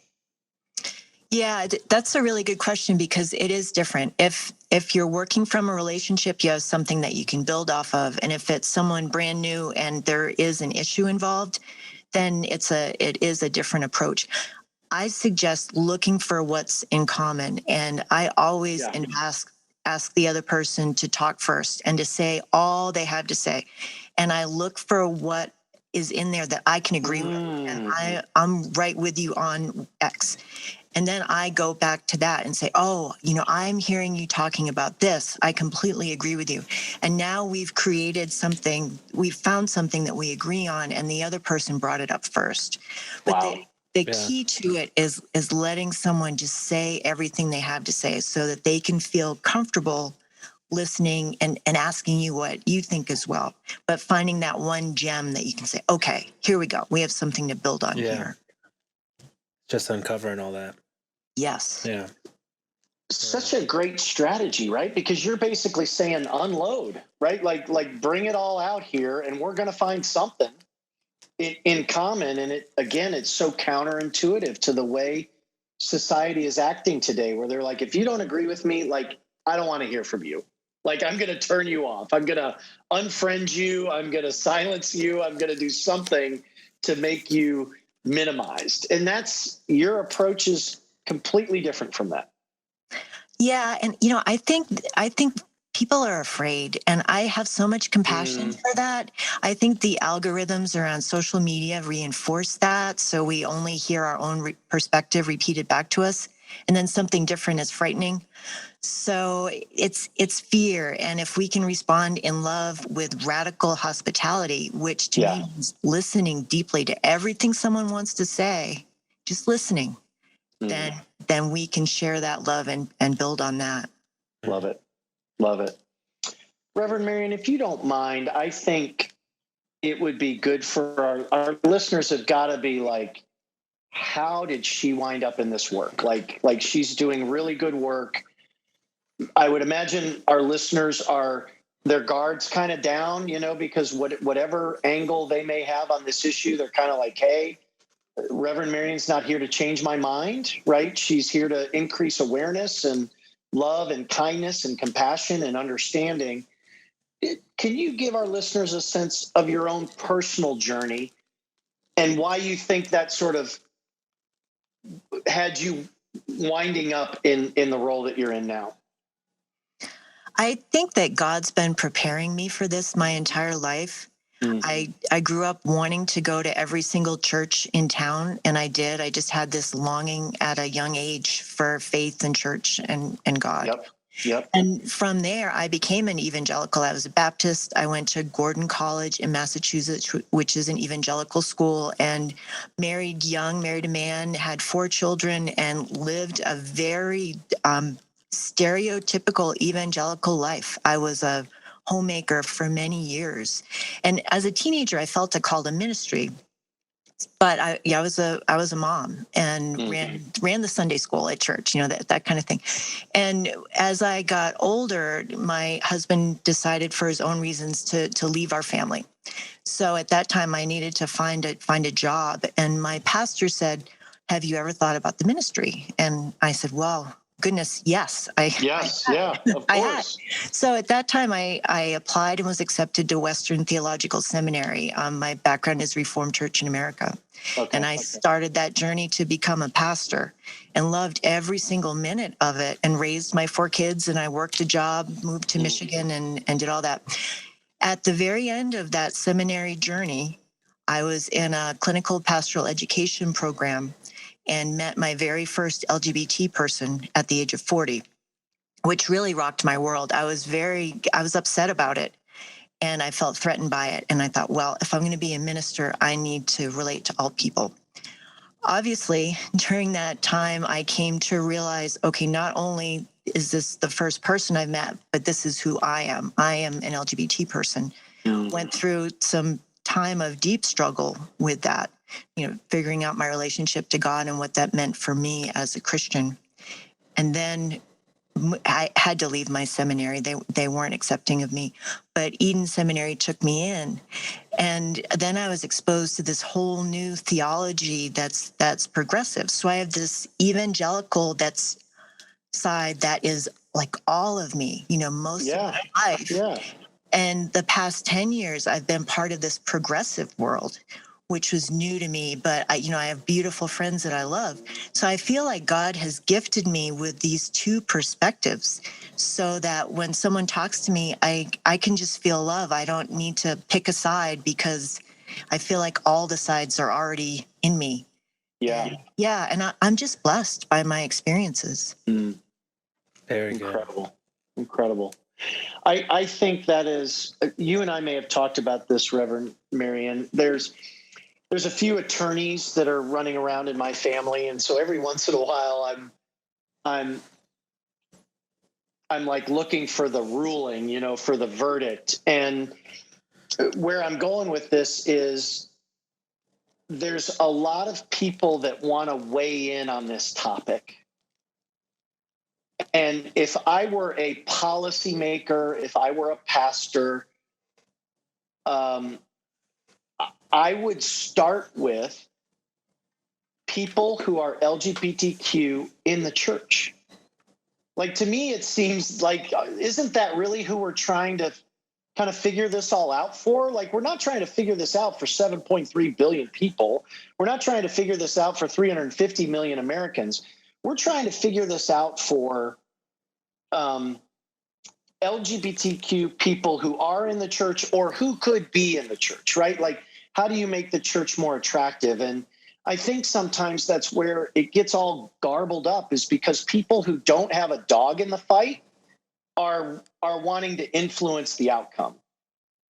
Yeah, that's a really good question because it is different. If you're working from a relationship, you have something that you can build off of. And if it's someone brand new and there is an issue involved, then it is a different approach. I suggest looking for what's in common. And I always ask the other person to talk first and to say all they have to say. And I look for what is in there that I can agree with. And I'm right with you on X. And then I go back to that and say, oh, I'm hearing you talking about this. I completely agree with you. And now we've created something, we've found something that we agree on, and the other person brought it up first. But the key to it is letting someone just say everything they have to say so that they can feel comfortable listening and asking you what you think as well, but finding that one gem that you can say, okay, here we go. We have something to build on here. Just uncovering all that. Yes. Yeah. Such a great strategy, right? Because you're basically saying unload, right? Like bring it all out here and we're going to find something in common. And it's so counterintuitive to the way society is acting today, where they're like, if you don't agree with me, like, I don't want to hear from you. Like, I'm going to turn you off. I'm going to unfriend you. I'm going to silence you. I'm going to do something to make you minimized. And your approach is completely different from that. Yeah. And, I think people are afraid, and I have so much compassion for that. I think the algorithms around social media reinforce that. So we only hear our own perspective repeated back to us. And then something different is frightening. So it's fear. And if we can respond in love with radical hospitality, which to me is listening deeply to everything someone wants to say, just listening, then we can share that love and build on that. Love it. Love it. Reverend Marion, if you don't mind, I think it would be good for our listeners have got to be like, how did she wind up in this work? Like she's doing really good work. I would imagine our listeners are their guards kind of down, because whatever angle they may have on this issue, they're kind of like, hey, Reverend Marion's not here to change my mind, right? She's here to increase awareness and love and kindness and compassion and understanding. Can you give our listeners a sense of your own personal journey and why you think that sort of had you winding up in the role that you're in now? I think that God's been preparing me for this my entire life. I grew up wanting to go to every single church in town, and I did. I just had this longing at a young age for faith and church and God. Yep. And from there, I became an evangelical. I was a Baptist. I went to Gordon College in Massachusetts, which is an evangelical school, and married a man, had 4 children, and lived a very stereotypical evangelical life. I was a homemaker for many years. And as a teenager, I felt a call to ministry. But I was a mom and ran the Sunday school at church, that kind of thing. And as I got older, my husband decided for his own reasons to leave our family. So at that time, I needed to find a job. And my pastor said, "Have you ever thought about the ministry?" And I said, "Well, goodness, yes." Of course. So at that time, I applied and was accepted to Western Theological Seminary. My background is Reformed Church in America. And I started that journey to become a pastor and loved every single minute of it and raised my 4 kids. And I worked a job, moved to Michigan and did all that. At the very end of that seminary journey, I was in a clinical pastoral education program and met my very first LGBT person at the age of 40, which really rocked my world. I was upset about it, and I felt threatened by it. And I thought, well, if I'm going to be a minister, I need to relate to all people. Obviously, during that time, I came to realize, okay, not only is this the first person I've met, but this is who I am. I am an LGBT person. Went through some time of deep struggle with that, figuring out my relationship to God and what that meant for me as a Christian. And then I had to leave my seminary. They weren't accepting of me, but Eden Seminary took me in. And then I was exposed to this whole new theology that's progressive. So I have this evangelical side that is like all of me, most of my life. Yeah. And the past 10 years, I've been part of this progressive world, which was new to me. But I have beautiful friends that I love. So I feel like God has gifted me with these 2 perspectives so that when someone talks to me, I can just feel love. I don't need to pick a side because I feel like all the sides are already in me. Yeah. And I'm just blessed by my experiences. Very good. Incredible. I think that is, you and I may have talked about this, Reverend Marion. There's a few attorneys that are running around in my family, and so every once in a while I'm like looking for the ruling, for the verdict. And where I'm going with this is there's a lot of people that want to weigh in on this topic. And if I were a policymaker, if I were a pastor, I would start with people who are LGBTQ in the church. Like, to me, it seems like, isn't that really who we're trying to kind of figure this all out for? Like, we're not trying to figure this out for 7.3 billion people. We're not trying to figure this out for 350 million Americans. We're trying to figure this out for LGBTQ people who are in the church or who could be in the church, right? Like, how do you make the church more attractive? And I think sometimes that's where it gets all garbled up, is because people who don't have a dog in the fight are wanting to influence the outcome.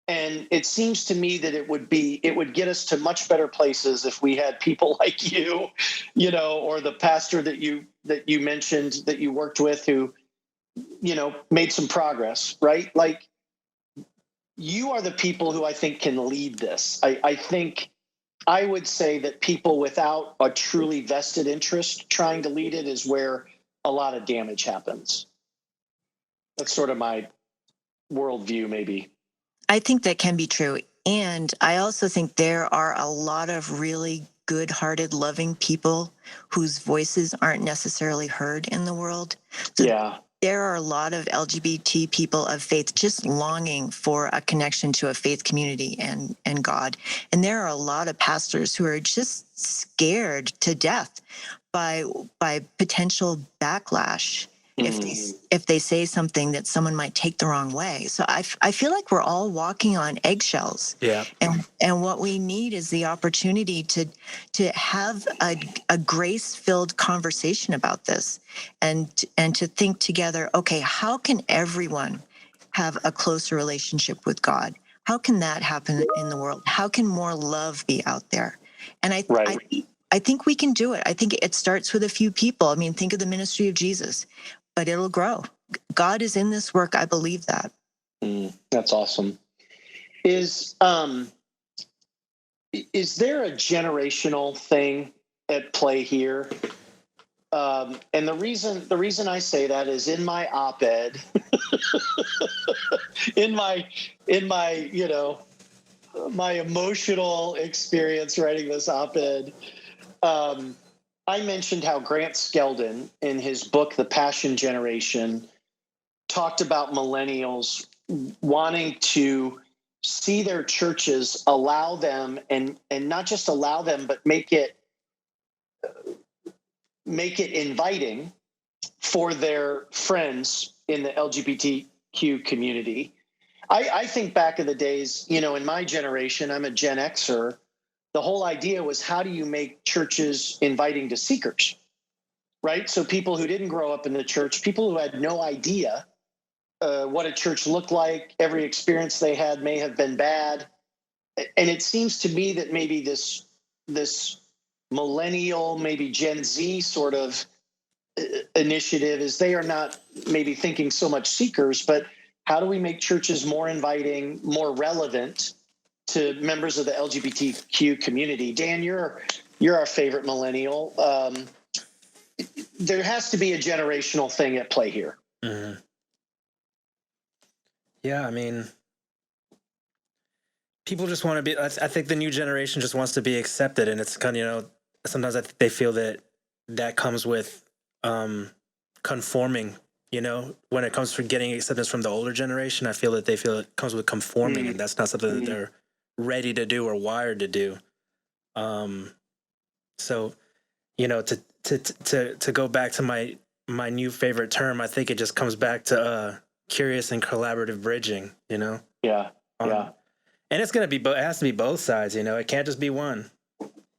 And it seems to me that it would get us to much better places if we had people like you, or the pastor that you mentioned that you worked with who, made some progress, right? Like, you are the people who I think can lead this. I think I would say that people without a truly vested interest trying to lead it is where a lot of damage happens. That's sort of my worldview, maybe. I think that can be true. And I also think there are a lot of really good-hearted, loving people whose voices aren't necessarily heard in the world. So yeah. There are a lot of LGBT people of faith just longing for a connection to a faith community and God. And there are a lot of pastors who are just scared to death by potential backlash if they say something that someone might take the wrong way. So I feel like we're all walking on eggshells. Yeah. And what we need is the opportunity to have a grace-filled conversation about this and to think together, okay, how can everyone have a closer relationship with God? How can that happen in the world? How can more love be out there? And I think we can do it. I think it starts with a few people. I mean, think of the ministry of Jesus, but it'll grow. God is in this work. I believe that. That's awesome. Is there a generational thing at play here? And the reason I say that is in my op-ed, in my my emotional experience writing this op-ed, I mentioned how Grant Skeldon, in his book, The Passion Generation, talked about millennials wanting to see their churches allow them and not just allow them, but make it inviting for their friends in the LGBTQ community. I think back in the days, in my generation, I'm a Gen Xer. The whole idea was, how do you make churches inviting to seekers, right? So people who didn't grow up in the church, people who had no idea what a church looked like, every experience they had may have been bad. And it seems to me that maybe this millennial, maybe Gen Z sort of initiative is they are not maybe thinking so much seekers, but how do we make churches more inviting, more relevant to members of the LGBTQ community? Dan, you're our favorite millennial. There has to be a generational thing at play here. Mm-hmm. Yeah, I mean, people just want to be. I think the new generation just wants to be accepted, and it's kind of, sometimes I think they feel that comes with conforming. When it comes to getting acceptance from the older generation, I feel that they feel it comes with conforming, and that's not something that they're ready to do or wired to do. So, to go back to my new favorite term, I think it just comes back to curious and collaborative bridging. Yeah. And it's gonna be it has to be both sides. It can't just be one.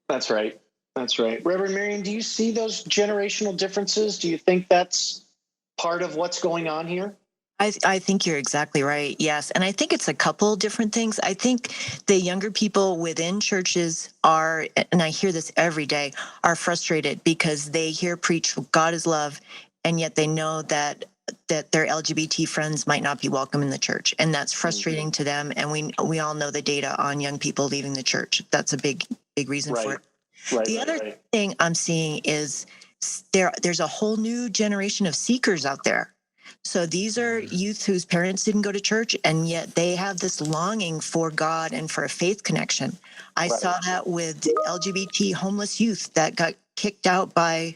That's right. Reverend Marion, do you see those generational differences? Do you think that's part of what's going on here? I think you're exactly right. Yes. And I think it's a couple different things. I think the younger people within churches are, and I hear this every day, are frustrated because they hear preach God is love, and yet they know that that their LGBT friends might not be welcome in the church, and that's frustrating to them. And we all know the data on young people leaving the church. That's a big reason for it. The other thing I'm seeing is there's a whole new generation of seekers out there. So these are youth whose parents didn't go to church, and yet they have this longing for God and for a faith connection. I saw that with LGBT homeless youth that got kicked out by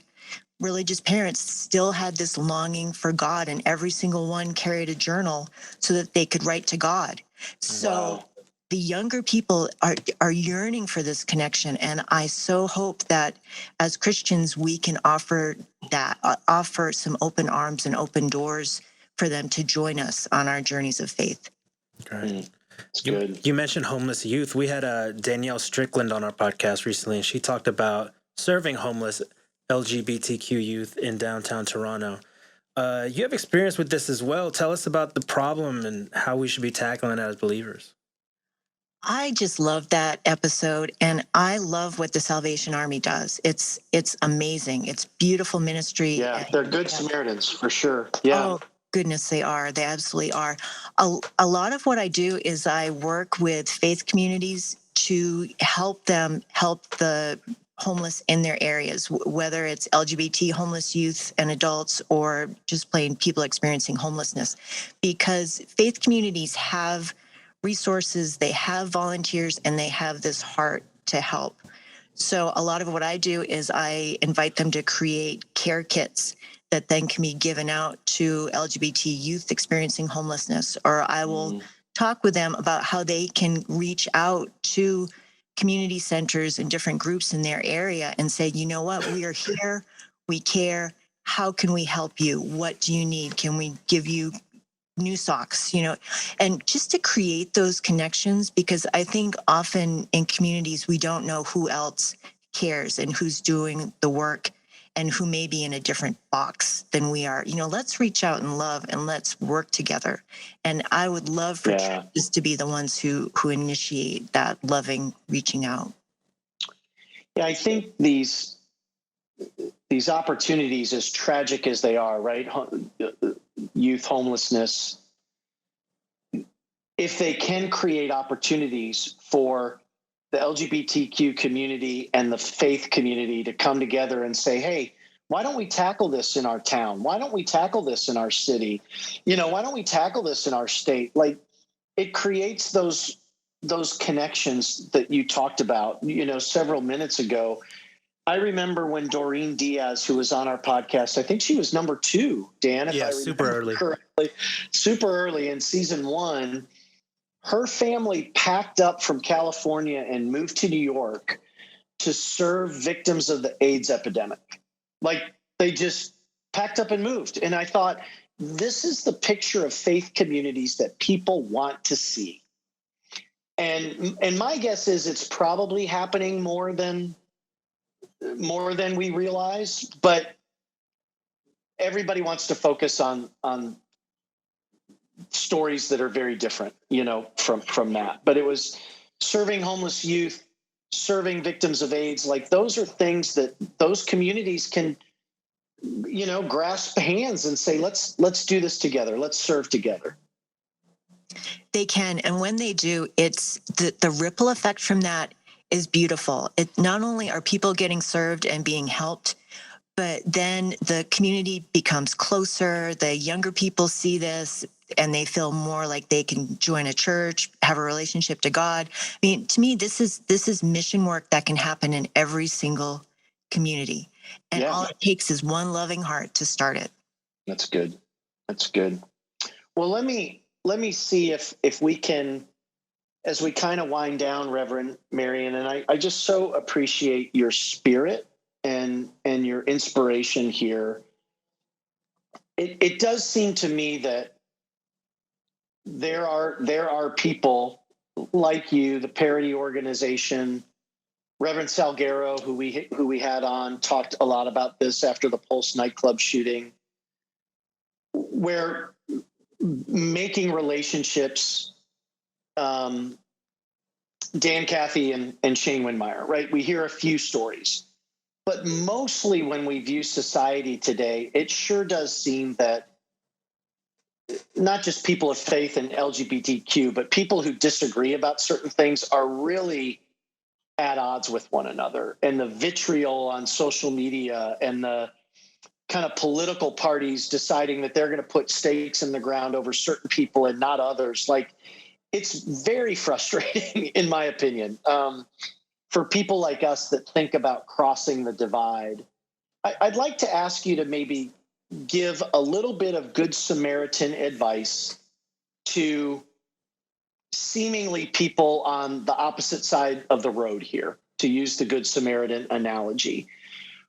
religious parents, still had this longing for God, and every single one carried a journal so that they could write to God. So the younger people are yearning for this connection, and I so hope that as Christians we can offer some open arms and open doors for them to join us on our journeys of faith. Right. You mentioned homeless youth. We had Danielle Strickland on our podcast recently, and she talked about serving homeless LGBTQ youth in downtown Toronto. You have experience with this as well. Tell us about the problem and how we should be tackling it as believers. I just love that episode, and I love what the Salvation Army does. It's amazing. It's beautiful ministry. Yeah, they're good Samaritans for sure. Yeah. Oh, goodness, they are. They absolutely are. A lot of what I do is I work with faith communities to help them help the homeless in their areas, whether it's LGBT homeless youth and adults or just plain people experiencing homelessness, because faith communities have resources, they have volunteers, and they have this heart to help. So a lot of what I do is I invite them to create care kits that then can be given out to LGBT youth experiencing homelessness, or I will talk with them about how they can reach out to community centers and different groups in their area and say, you know what, we are here, we care, how can we help you? What do you need? Can we give you new socks, and just to create those connections, because I think often in communities, we don't know who else cares and who's doing the work and who may be in a different box than we are. Let's reach out and love, and let's work together. And I would love for churches to be the ones who initiate that loving, reaching out. Yeah, I think these opportunities, as tragic as they are, right? Youth homelessness, if they can create opportunities for the LGBTQ community and the faith community to come together and say, hey, why don't we tackle this in our town? Why don't we tackle this in our city? Why don't we tackle this in our state? Like, it creates those connections that you talked about, several minutes ago. I remember when Doreen Diaz, who was on our podcast, I think she was number 2, Dan, if I remember super early. correctly, super early in season 1, her family packed up from California and moved to New York to serve victims of the AIDS epidemic. Like, they just packed up and moved. And I thought, this is the picture of faith communities that people want to see. And my guess is it's probably happening more than we realize, but everybody wants to focus on stories that are very different, from that. But it was serving homeless youth, serving victims of AIDS. Like, those are things that those communities can, grasp hands and say, let's do this together. Let's serve together. They can. And when they do, it's the ripple effect from that is beautiful. It not only are people getting served and being helped, but then the community becomes closer. The younger people see this and they feel more like they can join a church, have a relationship to God. I mean, to me, this is mission work that can happen in every single community. And all it takes is one loving heart to start it. That's good. That's good. Well, let me see if we can, as we kind of wind down, Reverend Marion, and I just so appreciate your spirit and your inspiration here. It does seem to me that there are people like you, the Parity organization, Reverend Salguero, who we had on, talked a lot about this after the Pulse nightclub shooting, where making relationships, Dan Cathy and Shane Winmeyer, right? We hear a few stories, but mostly when we view society today, it sure does seem that not just people of faith and LGBTQ, but people who disagree about certain things are really at odds with one another. And the vitriol on social media and the kind of political parties deciding that they're going to put stakes in the ground over certain people and not others. Like, it's very frustrating, in my opinion, for people like us that think about crossing the divide. I'd like to ask you to maybe give a little bit of Good Samaritan advice to seemingly people on the opposite side of the road here, to use the Good Samaritan analogy.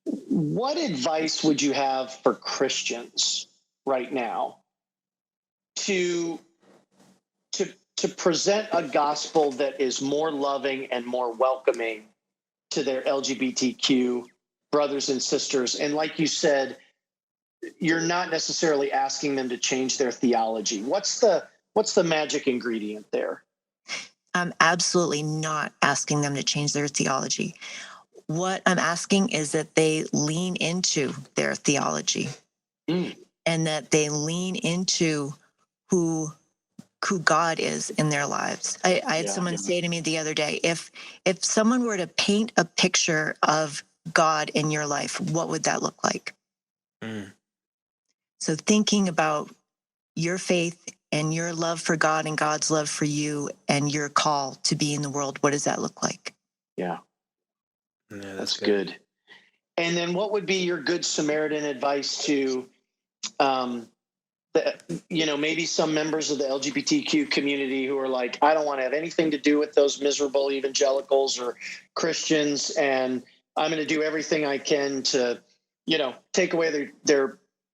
What advice would you have for Christians right now to present a gospel that is more loving and more welcoming to their LGBTQ brothers and sisters? And like you said, you're not necessarily asking them to change their theology. What's the magic ingredient there? I'm absolutely not asking them to change their theology. What I'm asking is that they lean into their theology and that they lean into who God is in their lives. I had someone say to me the other day, if someone were to paint a picture of God in your life, what would that look like? So thinking about your faith and your love for God and God's love for you and your call to be in the world, what does that look like? Yeah, that's good. And then what would be your Good Samaritan advice to maybe some members of the LGBTQ community who are like, I don't want to have anything to do with those miserable evangelicals or Christians, and I'm going to do everything I can to, take away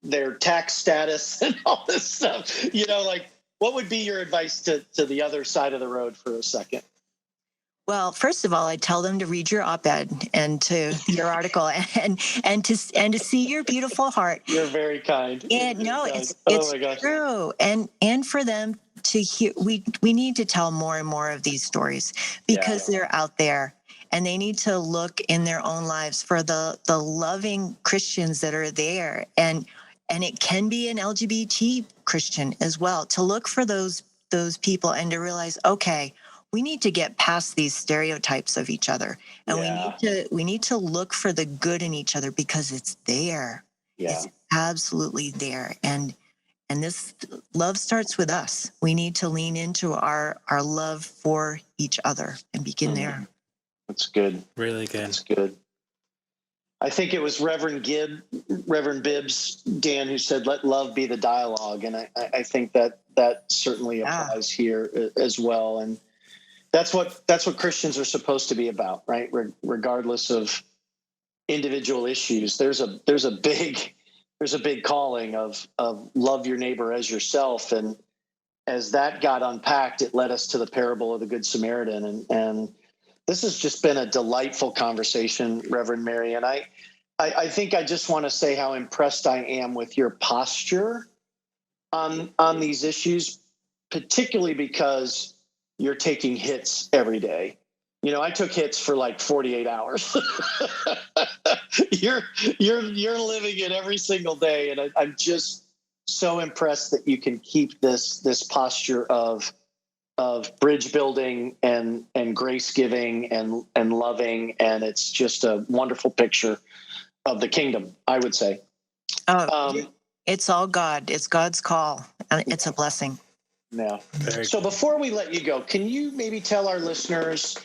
their tax status and all this stuff. What would be your advice to the other side of the road for a second? Well, first of all, I tell them to read your op-ed and to your article and to see your beautiful heart. You're very kind. And it's true. And for them to hear, we need to tell more and more of these stories because they're out there, and they need to look in their own lives for the loving Christians that are there. And it can be an LGBT Christian as well, to look for those people and to realize, okay, we need to get past these stereotypes of each other, and we need to look for the good in each other because it's there. Yeah. It's absolutely there. And this love starts with us. We need to lean into our love for each other and begin there. That's good. Really good. That's good. I think it was Reverend Bibbs, Dan, who said, let love be the dialogue. And I think that certainly applies here as well. And that's what Christians are supposed to be about, right? Regardless of individual issues, there's a big calling of love your neighbor as yourself. And as that got unpacked, it led us to the parable of the Good Samaritan. And this has just been a delightful conversation, Reverend Marion. I think I just want to say how impressed I am with your posture on these issues, particularly because you're taking hits every day. I took hits for like 48 hours. You're living it every single day. And I'm just so impressed that you can keep this posture of bridge building and grace giving and loving. And it's just a wonderful picture of the kingdom, I would say. It's all God. It's God's call. And it's a blessing. Yeah. So before we let you go, can you maybe tell our listeners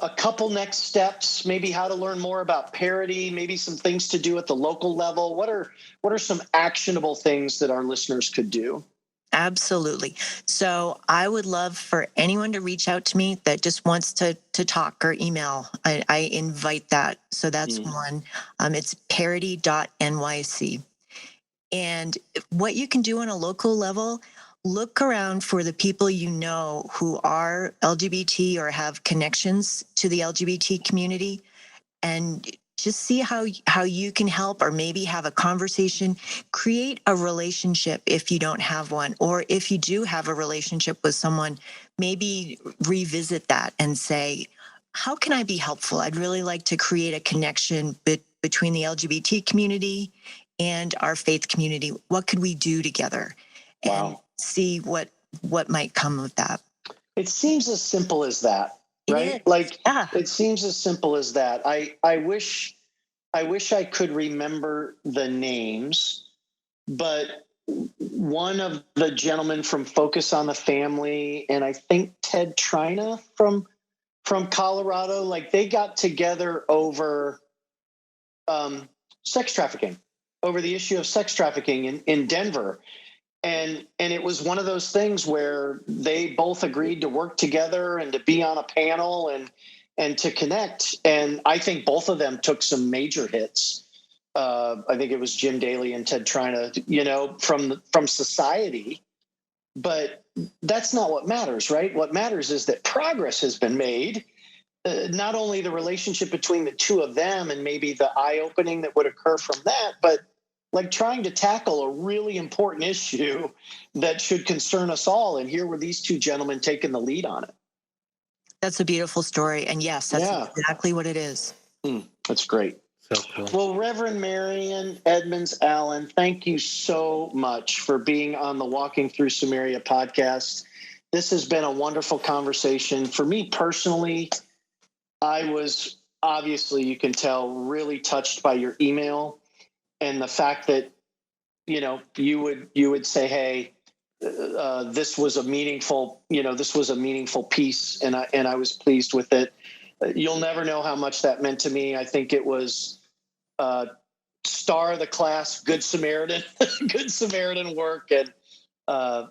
a couple next steps, maybe how to learn more about Parity, maybe some things to do at the local level? What are some actionable things that our listeners could do? Absolutely. So I would love for anyone to reach out to me that just wants to talk or email. I invite that. So that's one. It's parity.nyc. And what you can do on a local level, look around for the people you know who are LGBT or have connections to the LGBT community, and just see how you can help, or maybe have a conversation, create a relationship if you don't have one, or if you do have a relationship with someone, maybe revisit that and say, how can I be helpful? I'd really like to create a connection between the LGBT community and our faith community. What could we do together? and Wow. see what might come of that. It seems as simple as that, right? Yeah. It seems as simple as that. I wish I could remember the names, but one of the gentlemen from Focus on the Family, and I think Ted Trina from Colorado, like they got together over sex trafficking, over the issue of sex trafficking in Denver. And it was one of those things where they both agreed to work together and to be on a panel and to connect. And I think both of them took some major hits. I think it was Jim Daly and Ted Trina, from society. But that's not what matters, right? What matters is that progress has been made. Not only the relationship between the two of them and maybe the eye-opening that would occur from that, but like trying to tackle a really important issue that should concern us all. And here were these two gentlemen taking the lead on it. That's a beautiful story. And yes, that's exactly what it is. That's great. So cool. Well, Reverend Marian Edmonds-Allen, thank you so much for being on the Walking Through Samaria podcast. This has been a wonderful conversation. For me personally, I was obviously, you can tell, really touched by your email and the fact that, you would say, hey, this was a meaningful piece, and I was pleased with it. You'll never know how much that meant to me. I think it was star of the class, Good Samaritan, Good Samaritan work. And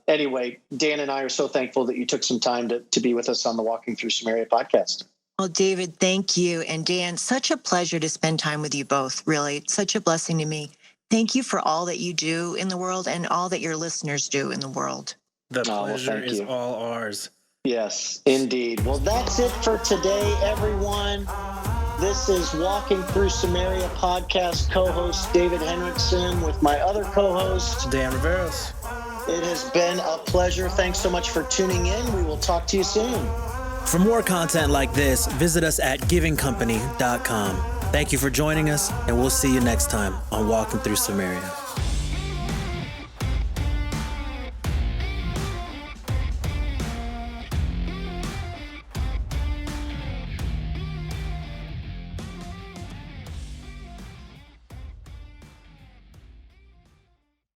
anyway, Dan and I are so thankful that you took some time to be with us on the Walking Through Samaria podcast. Well, David, thank you. And Dan, such a pleasure to spend time with you both. Really, it's such a blessing to me. Thank you for all that you do in the world and all that your listeners do in the world. The pleasure is all ours. Yes, indeed. Well, that's it for today, everyone. This is Walking Through Samaria podcast co-host David Henriksen with my other co-host, Dan Riveros. It has been a pleasure. Thanks so much for tuning in. We will talk to you soon. For more content like this, visit us at givingcompany.com. Thank you for joining us, and we'll see you next time on Walking Through Samaria.